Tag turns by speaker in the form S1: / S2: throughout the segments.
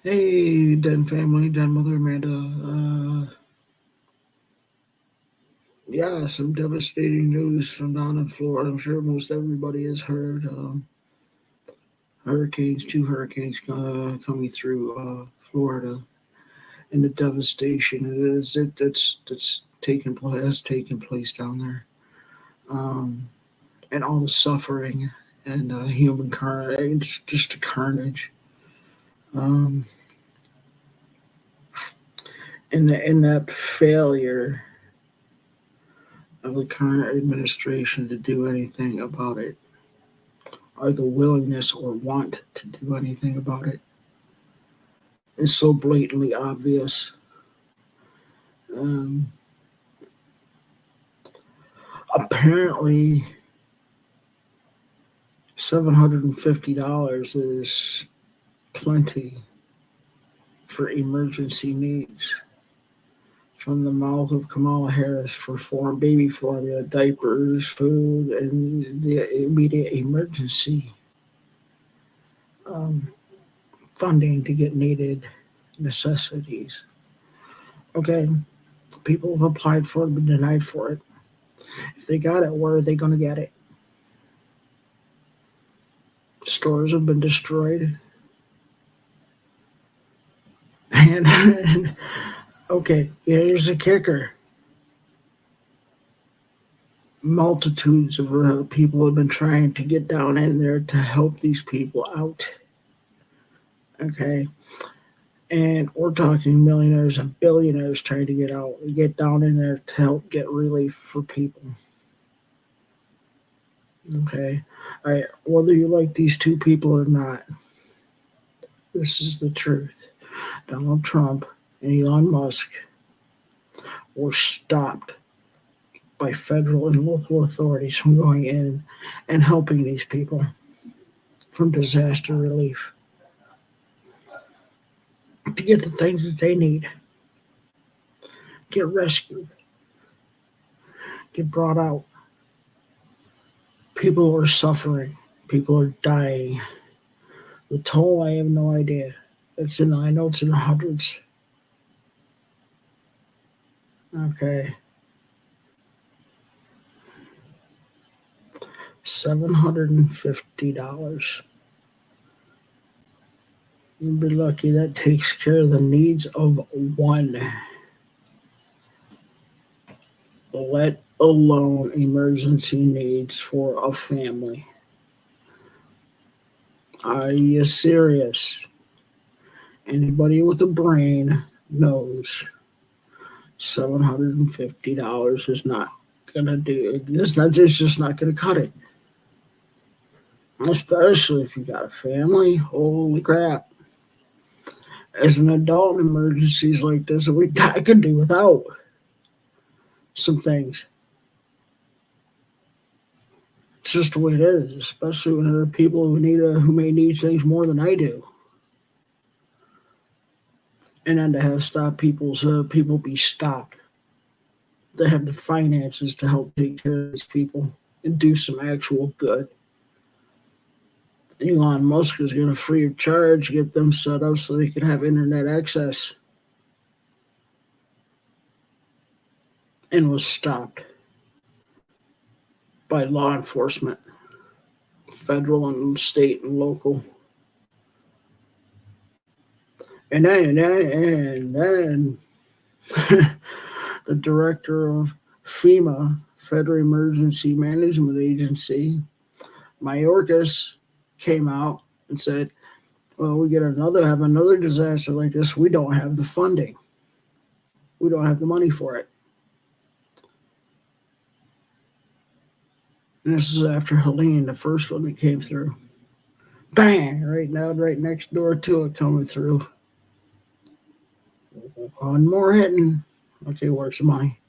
S1: Hey, Den family, Den Mother Amanda. Yeah, some devastating news from down in Florida. I'm sure most everybody has heard. Two hurricanes coming through Florida, and the devastation that's taken place has taken place down there, um, and all the suffering and human carnage, just the carnage. Um, and that failure of the current administration to do anything about it, or the willingness or want to do anything about it, is so blatantly obvious. Um, Apparently, $750 is plenty for emergency needs from the mouth of Kamala Harris for baby formula, diapers, food, and the immediate emergency um, funding to get needed necessities. Okay, people have applied for it, been denied for it. If they got it, where are they going to get it? Stores have been destroyed. And okay, here's the kicker: multitudes of people have been trying to get down in there to help these people out. Okay, and we're talking millionaires and billionaires trying to get down in there to help get relief for people. Okay, all right, whether you like these two people or not, this is the truth. Donald Trump and Elon Musk were stopped by federal and local authorities from going in and helping these people from disaster relief to get the things that they need, get rescued, get brought out. People are suffering, people are dying. The toll, I have no idea. I know it's in the hundreds. Okay, $750. You'd be lucky that takes care of the needs of one, let alone emergency needs for a family. Are you serious? Anybody with a brain knows $750 is not gonna do it. It's just not gonna cut it. Especially if you got a family. Holy crap. As an adult in emergencies like this, I can do without some things. It's just the way it is, especially when there are people who may need things more than I do. And then to have people be stopped, to have the finances to help take care of these people and do some actual good. Elon Musk is going to free of charge get them set up so they can have internet access, and was stopped by law enforcement, federal and state and local. And then the director of FEMA, Federal Emergency Management Agency, Mayorkas, came out and said, "Well, we have another disaster like this. We don't have the funding. We don't have the money for it." And this is after Helene, the first one that came through. Bang! Right next door to it coming through. One more hitting. Okay, where's the money?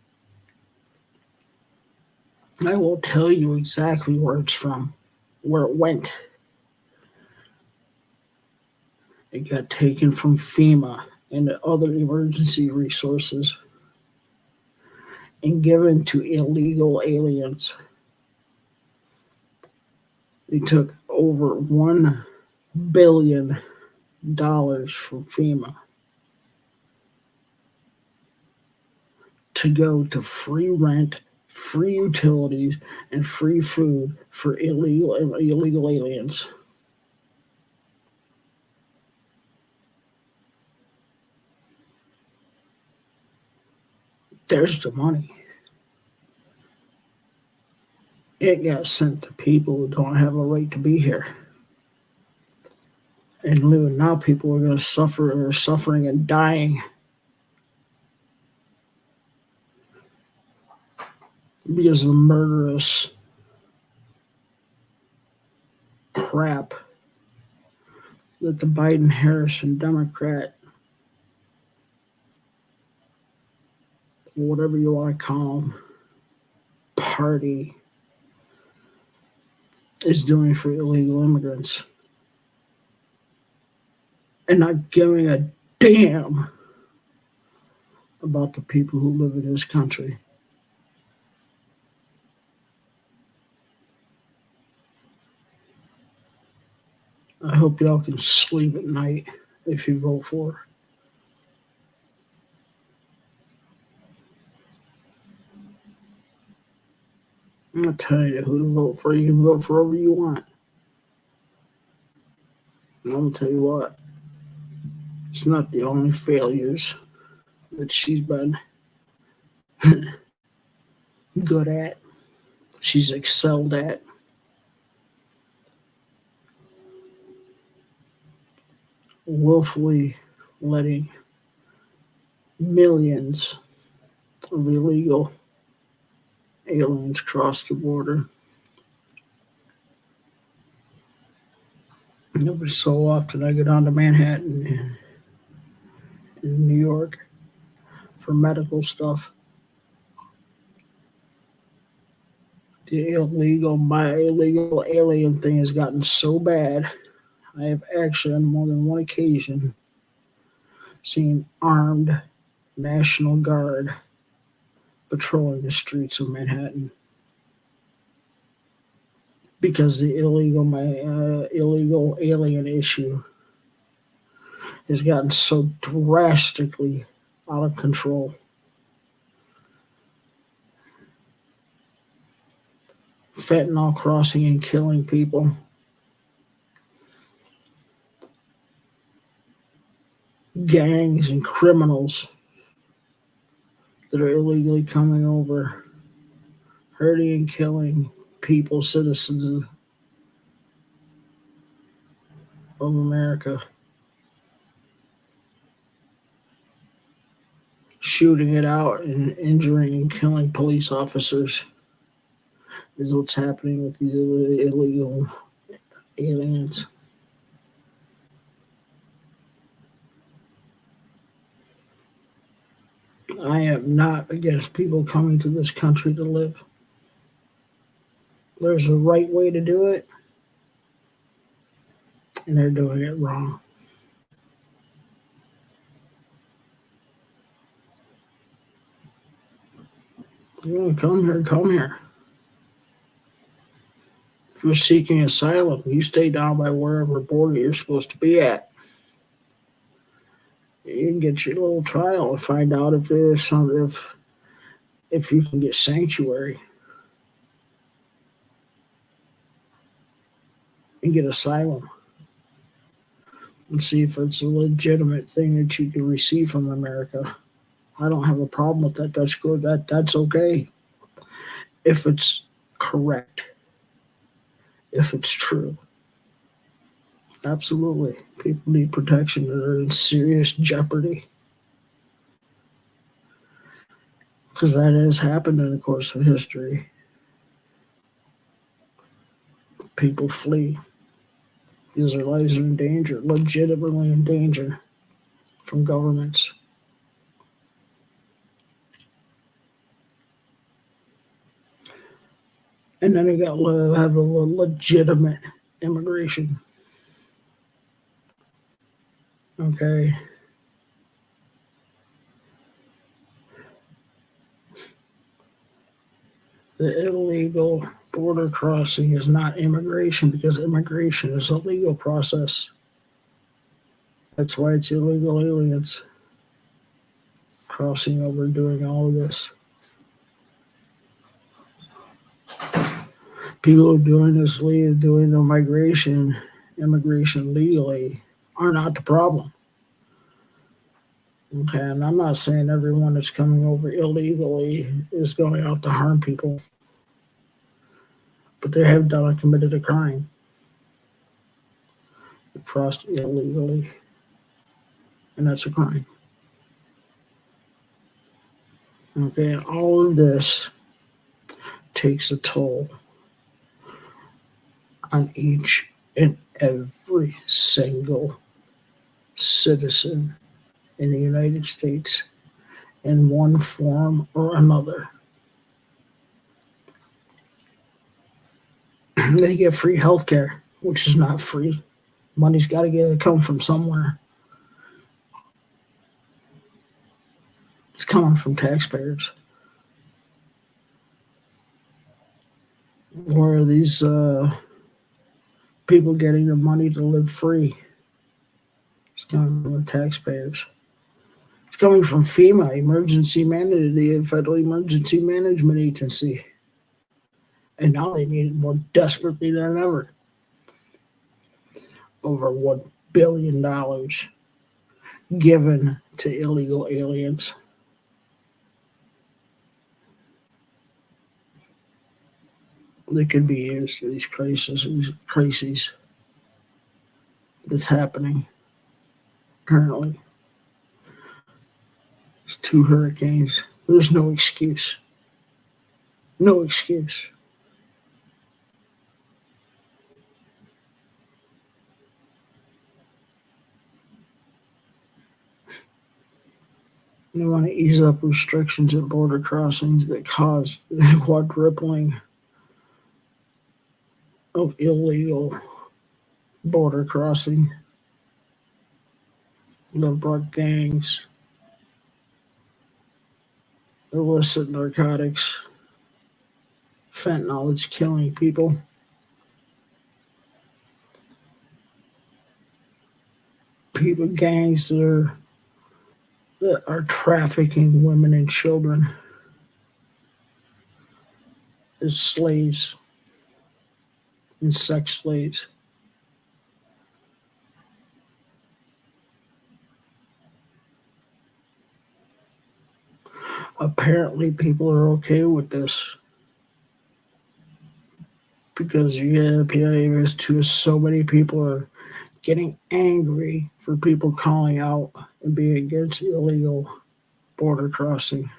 S1: I will tell you exactly where it's from, where it went. It got taken from FEMA and other emergency resources and given to illegal aliens. They took over $1 billion from FEMA to go to free rent, free utilities, and free food for illegal aliens. There's the money. It got sent to people who don't have a right to be here. And living now, people are going to suffer or are suffering and dying because of the murderous crap that the Biden Harris and Democrat, whatever you want to call them, party is doing for illegal immigrants and not giving a damn about the people who live in this country. I hope y'all can sleep at night if you vote for her. I'm not telling you who to vote for. You can vote for whoever you want. And I'm going to tell you what, it's not the only failures that she's been good at, she's excelled at. Willfully letting millions of illegal aliens cross the border. Every so often I go down to Manhattan in New York for medical stuff. The illegal alien thing has gotten so bad. I have actually, on more than one occasion, seen armed National Guard patrolling the streets of Manhattan because the illegal alien issue has gotten so drastically out of control. Fentanyl crossing and killing people. Gangs and criminals that are illegally coming over, hurting and killing people, citizens of America, shooting it out and injuring and killing police officers is what's happening with these illegal aliens. I am not against people coming to this country to live. There's a right way to do it, and they're doing it wrong. You want to come here, come here. If you're seeking asylum, you stay down by wherever border you're supposed to be at. You can get your little trial and find out if there's some if you can get sanctuary and get asylum, and see if it's a legitimate thing that you can receive from America. I don't have a problem with that. That's good. That's okay. If it's correct. If it's true. Absolutely. People need protection that are in serious jeopardy. Because that has happened in the course of history. People flee because their lives are in danger, legitimately in danger from governments. And then you got to have a legitimate immigration. Okay. The illegal border crossing is not immigration because immigration is a legal process. That's why it's illegal aliens crossing over doing all of this. People who are doing this, doing the immigration legally, are not the problem. Okay, and I'm not saying everyone that's coming over illegally is going out to harm people, but they have done or committed a crime. They crossed illegally, and that's a crime. Okay, all of this takes a toll on each and every single citizen in the United States in one form or another. They get free health care, which is not free. Money's got to come from somewhere. It's coming from taxpayers. Where are these people getting the money to live free? It's coming from the taxpayers. It's coming from FEMA, the Federal Emergency Management Agency. And now they need it more desperately than ever. Over $1 billion given to illegal aliens. They could be used for these crises that's happening currently. It's 2 hurricanes. There's no excuse. No excuse. They want to ease up restrictions at border crossings that cause the quadrupling of illegal border crossing. They've brought gangs, illicit narcotics, fentanyl that's killing people. Gangs that are trafficking women and children as slaves and sex slaves. Apparently, people are okay with this because so many people are getting angry for people calling out and being against illegal border crossing.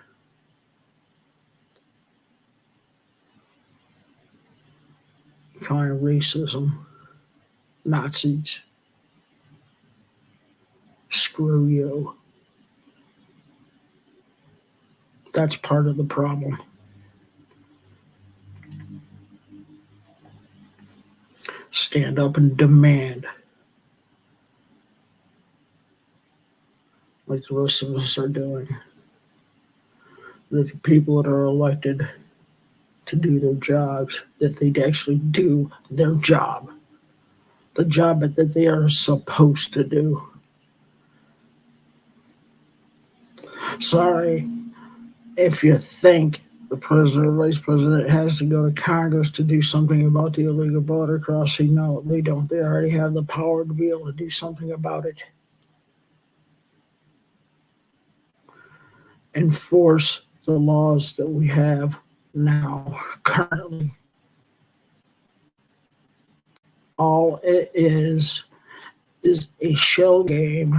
S1: Calling racism, Nazis, screw you. That's part of the problem. Stand up and demand, like the rest of us are doing, that the people that are elected to do their jobs, that they actually do their job, the job that they are supposed to do. Sorry if you think the president or vice president has to go to Congress to do something about the illegal border crossing. No, they don't. They already have the power to be able to do something about it. Enforce the laws that we have now, currently. All it is a shell game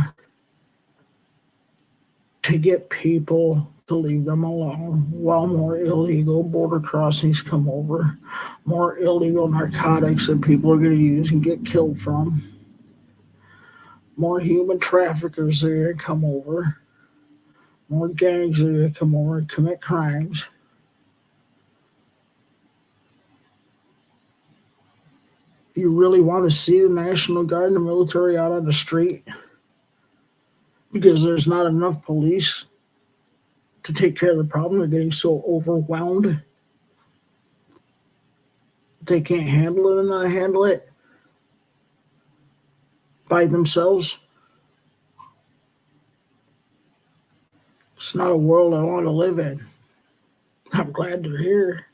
S1: to get people to leave them alone while more illegal border crossings come over, more illegal narcotics that people are going to use and get killed from, more human traffickers that are going to come over, more gangs that are going to come over and commit crimes. You really want to see the National Guard and the military out on the street because there's not enough police to take care of the problem? They're getting so overwhelmed they can't handle it by themselves. It's not a world I want to live in. I'm glad they're here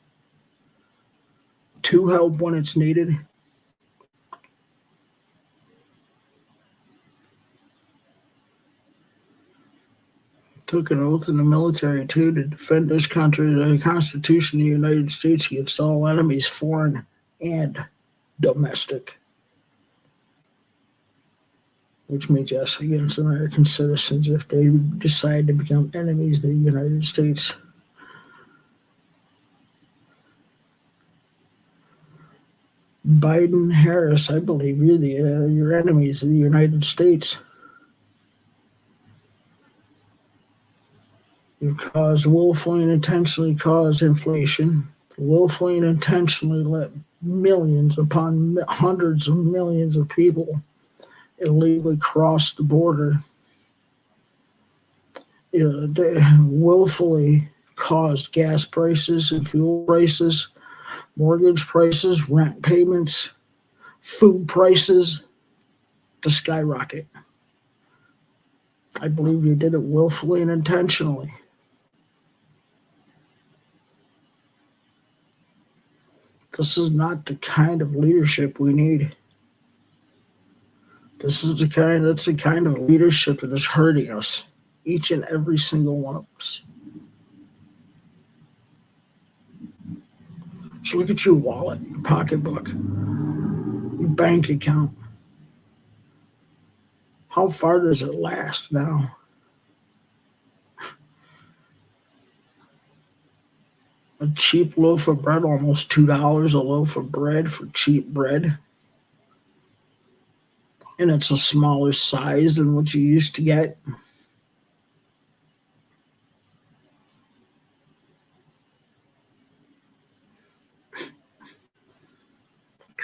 S1: to help when it's needed. Took an oath in the military too to defend this country, the Constitution of the United States against all enemies, foreign and domestic. Which means yes, against American citizens if they decide to become enemies of the United States. Biden, Harris, I believe you're enemies of the United States. You've willfully and intentionally caused inflation, willfully and intentionally let millions upon hundreds of millions of people illegally cross the border. They willfully caused gas prices and fuel prices, mortgage prices, rent payments, food prices to skyrocket. I believe you did it willfully and intentionally. This is not the kind of leadership we need. That's the kind of leadership that is hurting us, each and every single one of us. So look at your wallet, your pocketbook, your bank account. How far does it last now? A cheap loaf of bread, almost $2 a loaf of bread for cheap bread. And it's a smaller size than what you used to get.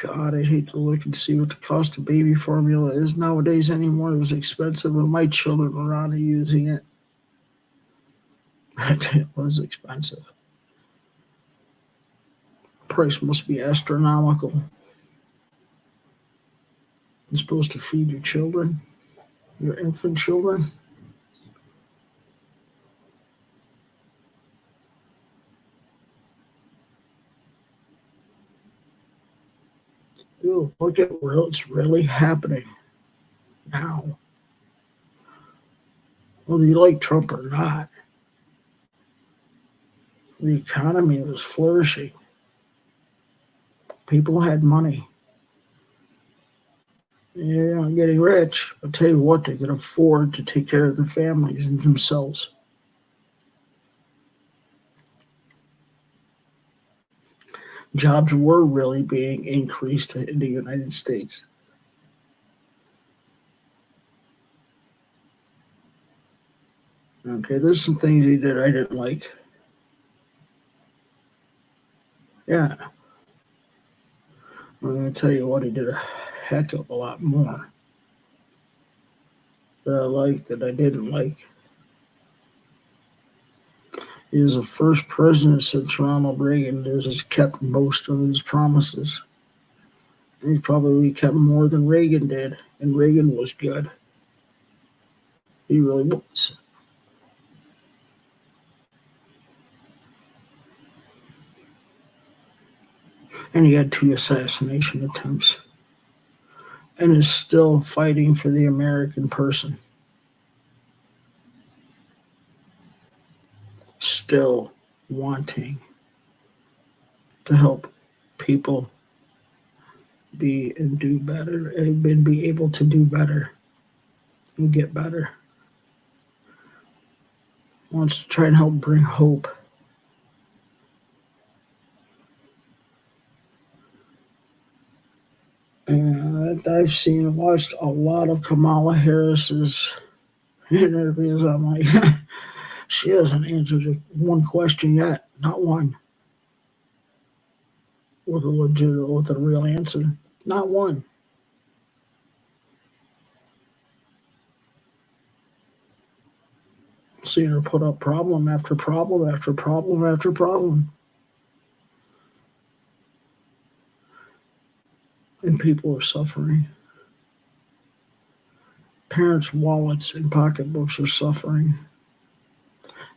S1: God, I'd hate to look and see what the cost of baby formula is nowadays anymore. It was expensive when my children were around using it. It was expensive. Price must be astronomical. You're supposed to feed your children, your infant children. Dude, look at what's really happening now. Whether you like Trump or not, the economy was flourishing. People had money. They're not getting rich, but tell you what, they could afford to take care of their families and themselves. Jobs were really being increased in the United States. Okay, there's some things he did I didn't like. Yeah. I'm going to tell you what, he did a heck of a lot more that I liked that I didn't like. He is the first president since Ronald Reagan that has kept most of his promises. He probably kept more than Reagan did, and Reagan was good. He really was. And he had 2 assassination attempts and is still fighting for the American person. Still wanting to help people be and do better and be able to do better and get better. Wants to try and help bring hope. And I've seen and watched a lot of Kamala Harris's interviews. I'm like, she hasn't answered one question yet, not one, with a real answer, not one. Seen her put up problem after problem after problem after problem. And people are suffering. Parents' wallets and pocketbooks are suffering.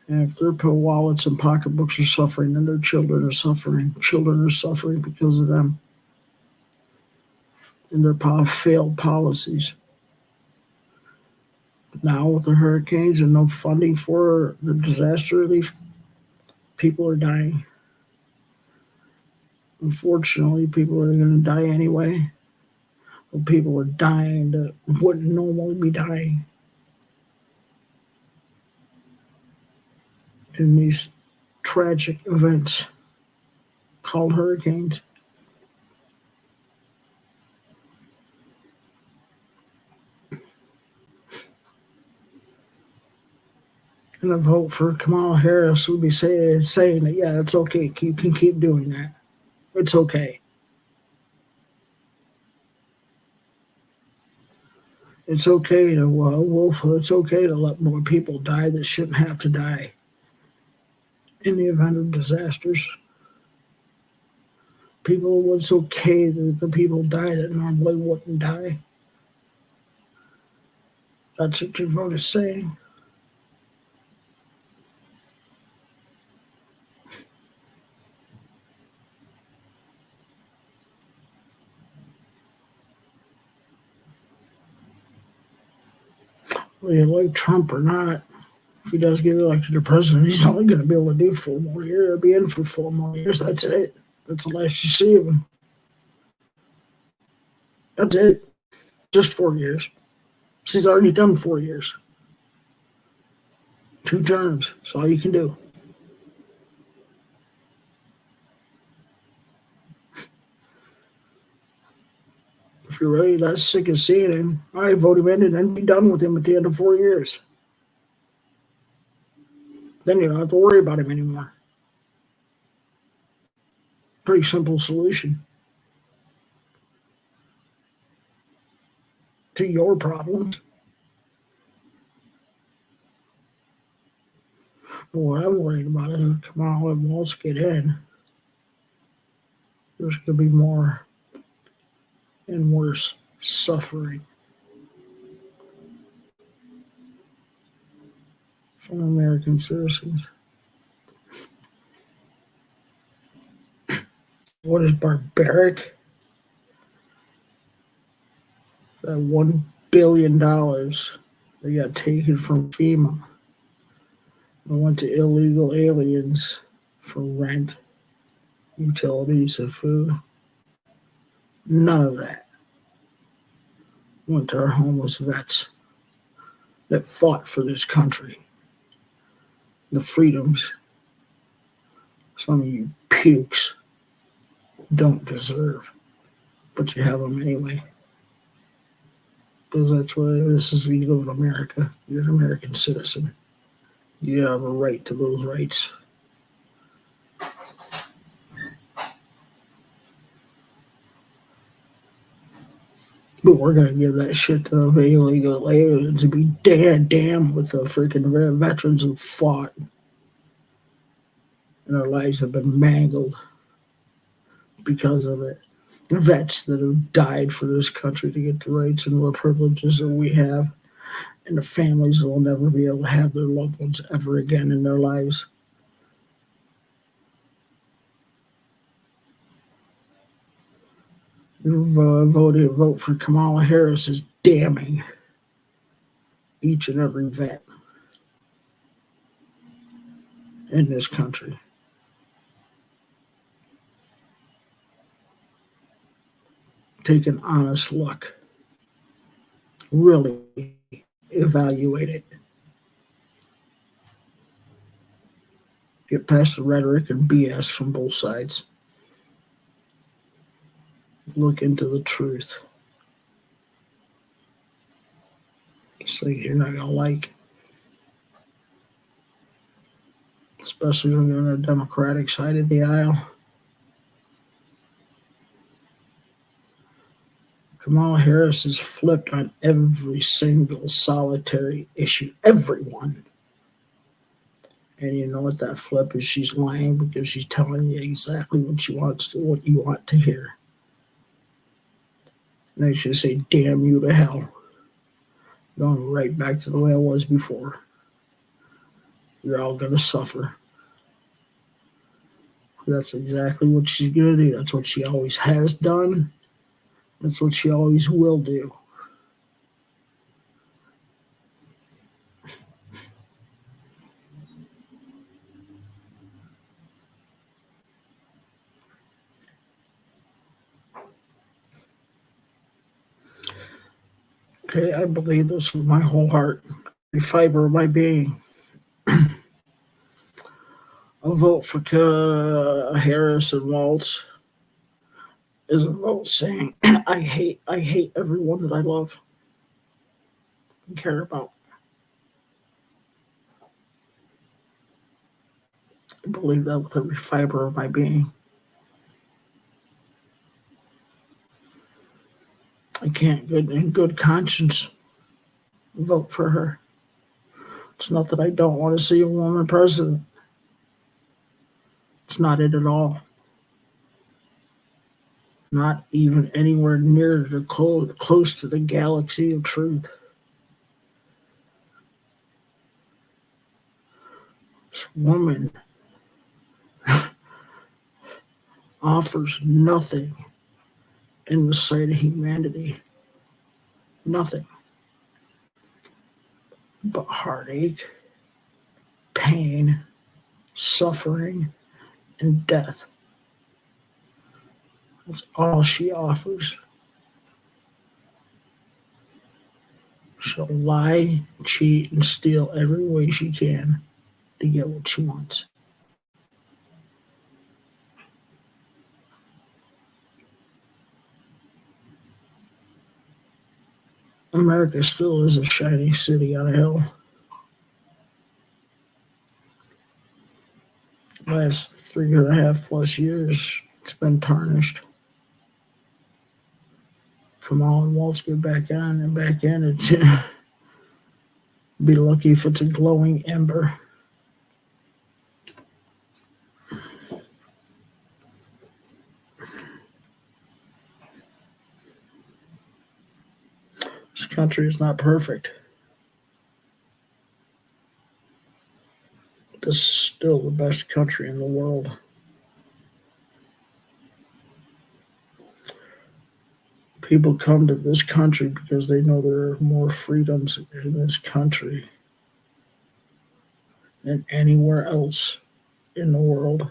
S1: And if their pill wallets and pocketbooks are suffering, then their children are suffering. Children are suffering because of them and their failed policies. Now, with the hurricanes and no funding for the disaster relief, people are dying. Unfortunately, people are going to die anyway. Well, people are dying that wouldn't normally be dying in these tragic events called hurricanes. And a vote for Kamala Harris would be saying that, yeah, it's okay. You can keep doing that. It's okay. It's okay to It's okay to let more people die that shouldn't have to die in the event of disasters. It's okay that the people die that normally wouldn't die. That's what your vote is saying. Whether you like Trump or not, if he does get elected to president, he's only going to be able to do 4 more years. He'll be in for 4 more years. That's it. That's the last you see of him. That's it. Just 4 years. He's already done 4 years. 2 terms. That's all you can do. If you're really that sick of seeing him, all right, vote him in and then be done with him at the end of 4 years. Then you don't have to worry about him anymore. Pretty simple solution to your problems. But what I'm worried about is if Kamala wants to get in, there's going to be more and worse suffering from American citizens. What is barbaric? That $1 billion that got taken from FEMA and went to illegal aliens for rent, utilities, and food. None of that went to our homeless vets that fought for this country. The freedoms some of you pukes don't deserve, but you have them anyway. Because that's what this is. We live in America. You're an American citizen. You have a right to those rights. But we're going to give that shit to the illegal aliens to be damn with the freaking veterans who fought and their lives have been mangled because of it. The vets that have died for this country to get the rights and the privileges that we have, and the families that will never be able to have their loved ones ever again in their lives. Your vote for Kamala Harris is damning each and every vet in this country. Take an honest look. Really evaluate it. Get past the rhetoric and BS from both sides. Look into the truth. It's like you're not going to like. Especially when you're on the Democratic side of the aisle. Kamala Harris is flipped on every single solitary issue. Everyone. And you know what that flip is? She's lying because she's telling you exactly what she wants to, what you want to hear. And they should say, damn you to hell. Going right back to the way I was before. You're all going to suffer. That's exactly what she's going to do. That's what she always has done. That's what she always will do. Okay, I believe this with my whole heart, every fiber of my being. A vote for Harris and Waltz is a vote saying I hate everyone that I love and care about. I believe that with every fiber of my being. I can't good in good conscience vote for her. It's not that I don't want to see a woman president. It's not it at all. Not even anywhere near the close to the galaxy of truth. This woman offers nothing in the sight of humanity. Nothing but heartache, pain, suffering, and death. That's all she offers. She'll lie, cheat, and steal every way she can to get what she wants. America still is a shining city on a hill. Last 3.5+ years, it's been tarnished. Come on, Waltz, get back on and back in. It's be lucky if it's a glowing ember. This country is not perfect. This is still the best country in the world. People come to this country because they know there are more freedoms in this country than anywhere else in the world.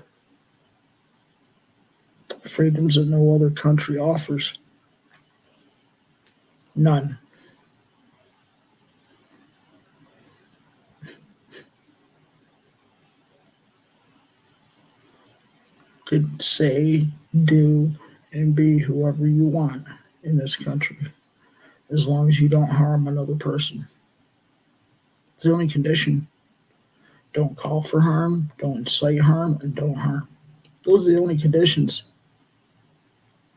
S1: Freedoms that no other country offers. None. Could say, do, and be whoever you want in this country, as long as you don't harm another person. It's the only condition. Don't call for harm, don't incite harm, and don't harm. Those are the only conditions.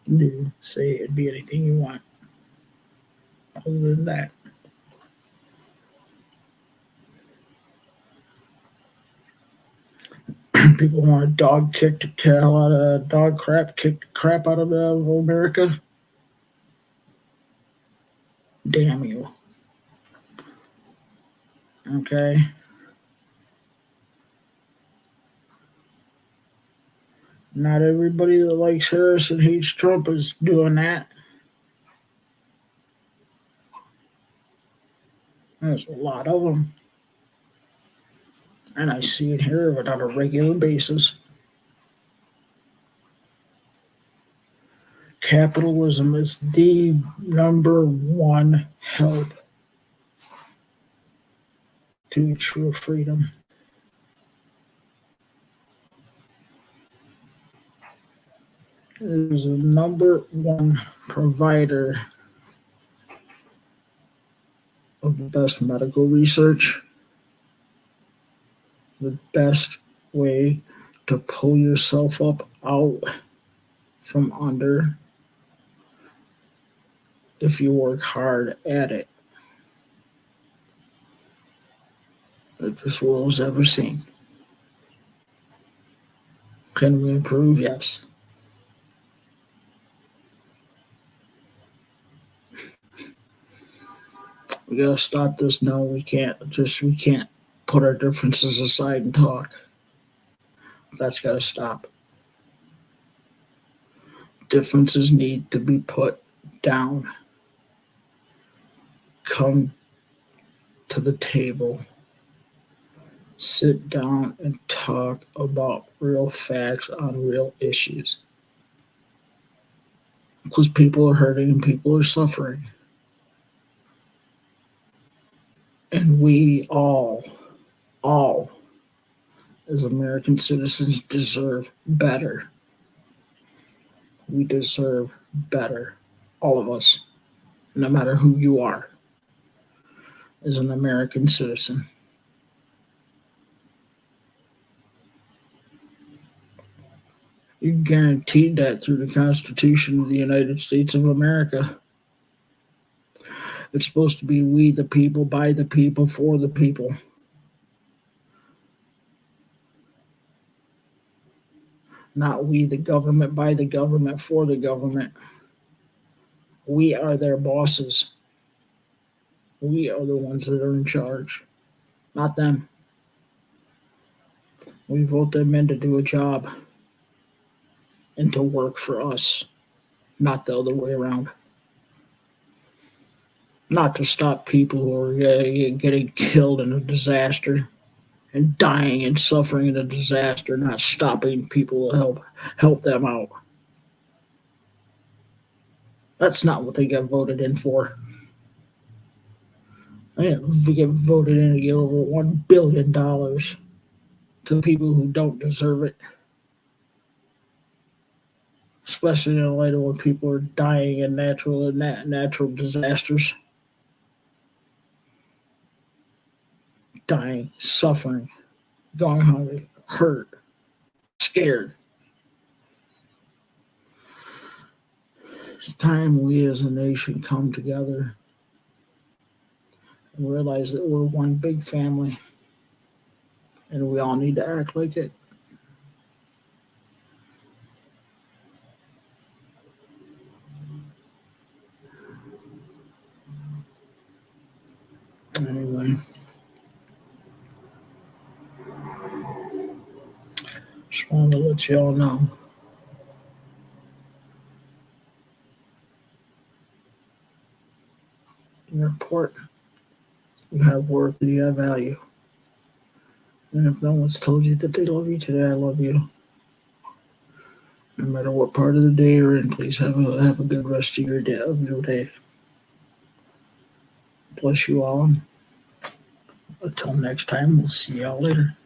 S1: Do, say, and be anything you want. Other than that, people want a dog kick the hell out of dog crap, kick the crap out of America. Damn you. Okay. Not everybody that likes Harris and hates Trump is doing that. There's a lot of them. And I see it here on a regular basis. Capitalism is the number one help to true freedom. It is the number one provider of the best medical research, the best way to pull yourself up out from under if you work hard at it that this world has ever seen. Can we improve? Yes. We gotta stop this. No, we can't. We can't put our differences aside and talk. That's got to stop. Differences need to be put down. Come to the table, sit down, and talk about real facts on real issues. Because people are hurting and people are suffering. And we all, as American citizens, deserve better. We deserve better. All of us, no matter who you are, as an American citizen. You're guaranteed that through the Constitution of the United States of America. It's supposed to be we the people, by the people, for the people. Not we the government, by the government, for the government. We are their bosses. We are the ones that are in charge, not them. We vote them in to do a job and to work for us, not the other way around. Not to stop people who are getting killed in a disaster and dying and suffering in a disaster, not stopping people to help them out. That's not what they got voted in for. We get voted in to get over $1 billion to people who don't deserve it. Especially in light of when people are dying in natural disasters. Dying, suffering, going hungry, hurt, scared. It's time we as a nation come together and realize that we're one big family and we all need to act like it. Anyway, just wanted to let y'all know. You're important. You have worth and you have value. And if no one's told you that they love you today, I love you. No matter what part of the day you're in, please have a good rest of your day. Bless you all. Until next time, we'll see y'all later.